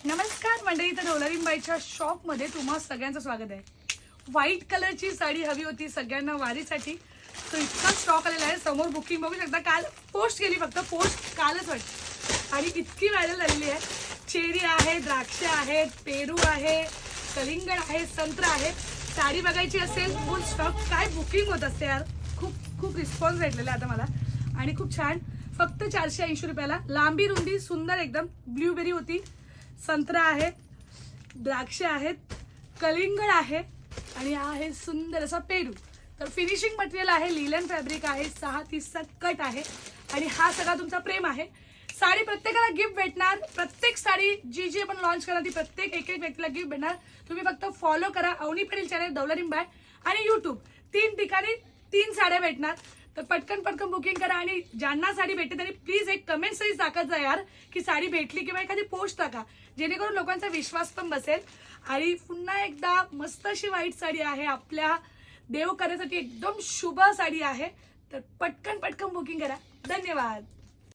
नमस्कार मंडळी, तर डोलारीबाईच्या शॉपमध्ये तुम्हा सगळ्यांचं स्वागत आहे. व्हाईट कलरची साडी हवी होती सगळ्यांना वारीसाठी, तो इतका स्टॉक आलेला आहे. समोर बुकिंग बघू शकता. काल पोस्ट केली, फक्त पोस्ट कालच वाटतं आणि इतकी व्हायरल झालेली आहे. चेरी आहे, द्राक्ष आहेत, पेरू आहे, कलिंगड आहे, संत्रा आहे. साडी बघायची असेल फुल स्टॉक. काय बुकिंग होत असते यार, खूप रिस्पॉन्स भेटलेला आहे आता मला आणि खूप छान. फक्त 480 रुपयाला. लांबी रुंदी सुंदर एकदम. ब्ल्यूबेरी होती, संत्रा आहे, द्राक्ष आहेत, कलिंगड आहे आणि हा आहे सुंदर असा पेरू. तर फिनिशिंग मटेरियल आहे, लिलन फॅब्रिक आहे, 630चा कट आहे आणि हा सगळा तुमचा प्रेम आहे. साडी प्रत्येकाला गिफ्ट भेटणार. प्रत्येक साडी जी जी आपण लॉन्च करणार ती प्रत्येक एक व्यक्तीला गिफ्ट भेटणार. तुम्ही फक्त फॉलो करा अवनी पटेल चॅनल, डोलारीबाई आणि यूट्यूब. 3 ठिकाणी 3 साड्या भेटणार. तर पटकन बुकिंग करा आणि ज्यांना साडी भेटते त्यांनी प्लीज एक कमेंट तरी टाकत जा यार की साडी भेटली, किंवा एखादी पोस्ट टाका, जेणेकरून लोकांचा विश्वास पण बसेल. आणि पुन्हा एकदा मस्त अशी व्हाईट साडी आहे, आपल्या देव करण्यासाठी एकदम शुभ साडी आहे. तर पटकन बुकिंग करा. धन्यवाद.